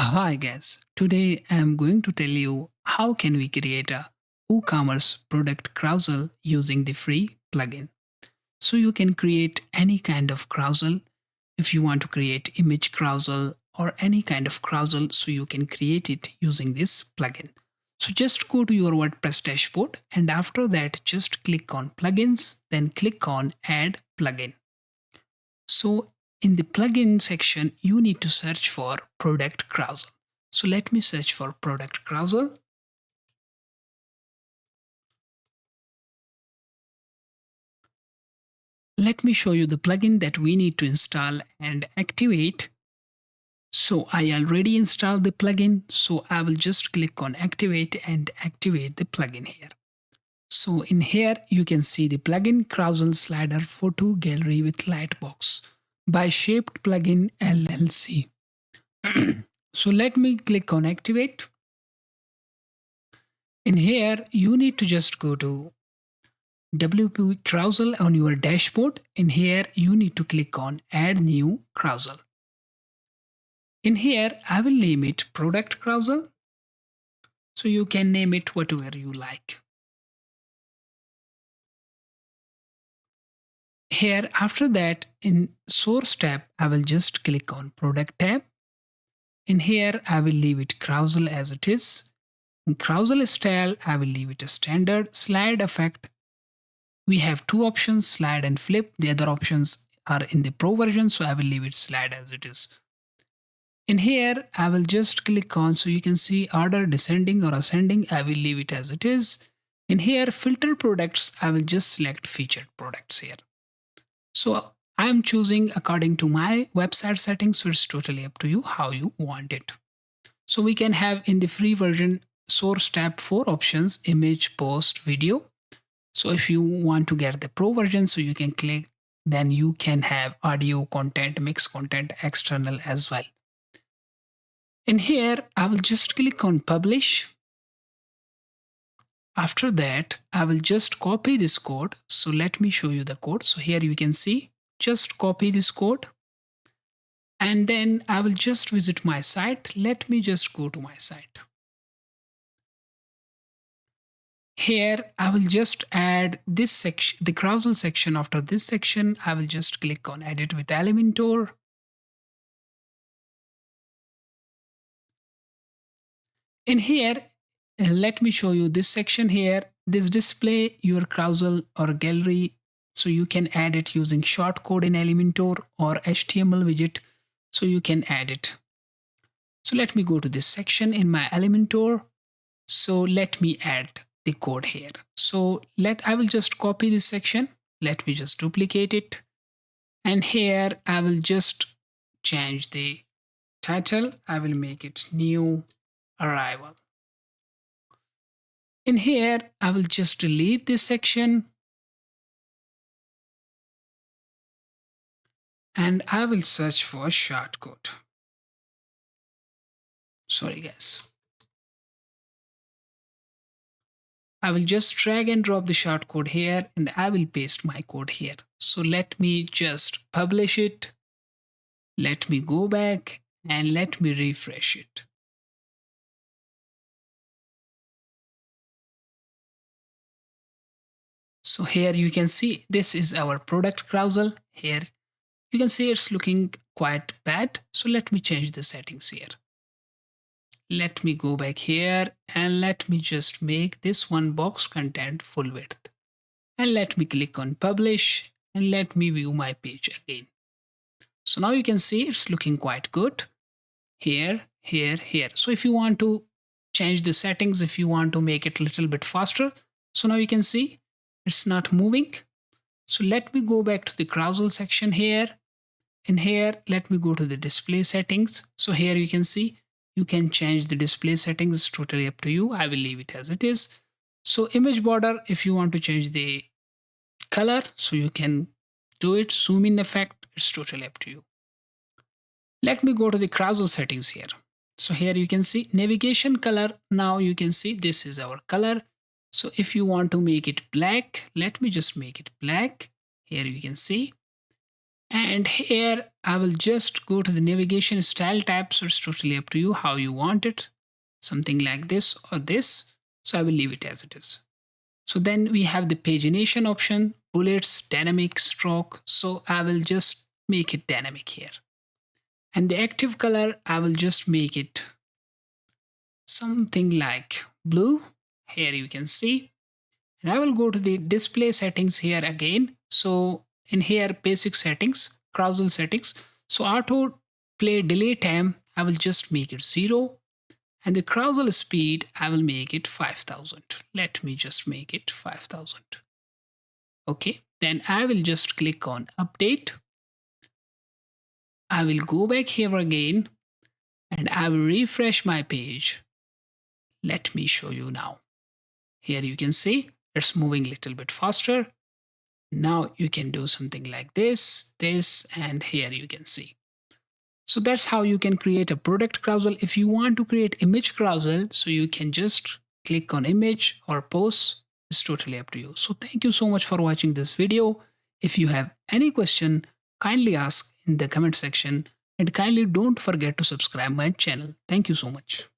Hi guys, today I am going to tell you how can we create a WooCommerce product carousel using the free plugin. So you can create any kind of carousel. If you want to create image carousel or any kind of carousel, so you can create it using this plugin. So just go to your WordPress dashboard and after that just click on plugins, then click on add plugin. So in the plugin section, you need to search for product carousel. So let me search for product carousel. Let me show you the plugin that we need to install and activate. So I already installed the plugin. So I will just click on activate and activate the plugin here. So in here, you can see the plugin Carousel Slider Photo Gallery with Lightbox by Shaped Plugin LLC. So let me click on activate. In here, you need to just go to WP carousel on your dashboard. In here, you need to click on add new carousel. In here, I will name it product carousel. So you can name it whatever you like. Here, after that, in source tab, I will just click on product tab. In here, I will leave it carousel as it is. In carousel style, I will leave it a standard. Slide effect, we have two options, slide and flip. The other options are in the pro version, so I will leave it slide as it is. In here, I will just click on, so you can see order descending or ascending. I will leave it as it is. In here, filter products, I will just select featured products here. So I am choosing according to my website settings, so it's totally up to you how you want it. So we can have in the free version source tab 4 options: image, post, video. So if you want to get the pro version, so you can click, then you can have audio content, mixed content, external as well. In here, I will just click on publish. After that, I will just copy this code. So let me show you the code. So here you can see, just copy this code. And then I will just visit my site. Let me just go to my site. Here, I will just add this section, the carousel section. After this section, I will just click on edit with Elementor. In here, let me show you this section here. This display your carousel or gallery. So you can add it using shortcode in Elementor or HTML widget. So you can add it. So let me go to this section in my Elementor. So let me add the code here. So I will just copy this section. Let me just duplicate it. And here I will just change the title. I will make it new arrival. In here, I will just delete this section. And I will search for shortcode. Sorry, guys. I will just drag and drop the shortcode here and I will paste my code here. So let me just publish it. Let me go back and let me refresh it. So here you can see this is our product carousel. Here you can see it's looking quite bad. So let me change the settings here. Let me go back here and let me just make this one box content full width. And let me click on publish and let me view my page again. So now you can see it's looking quite good. Here, here, here. So if you want to change the settings, if you want to make it a little bit faster, so now you can see it's not moving. So let me go back to the carousel section here. In here, let me go to the display settings. So here you can see you can change the display settings. It's totally up to you. I will leave it as it is. So image border, if you want to change the color, so you can do it. Zoom in effect, it's totally up to you. Let me go to the carousel settings here. So here you can see navigation color. Now you can see this is our color. So if you want to make it black, let me just make it black. Here you can see. And here I will just go to the navigation style tab. So it's totally up to you how you want it. Something like this or this. So I will leave it as it is. So then we have the pagination option, bullets, dynamic, stroke. So I will just make it dynamic here. And the active color, I will just make it something like blue. Here you can see. And I will go to the display settings here again. So in here, basic settings, carousel settings. So auto play delay time, I will just make it 0. And the carousel speed, I will make it 5000. Let me just make it 5000. Okay, then I will just click on update. I will go back here again and I will refresh my page. Let me show you now. Here you can see it's moving a little bit faster. Now you can do something like this, and here you can see. So that's how you can create a product carousel. If you want to create image carousel, so you can just click on image or post. It's totally up to you. So thank you so much for watching this video. If you have any question, kindly ask in the comment section and kindly don't forget to subscribe my channel. Thank you so much.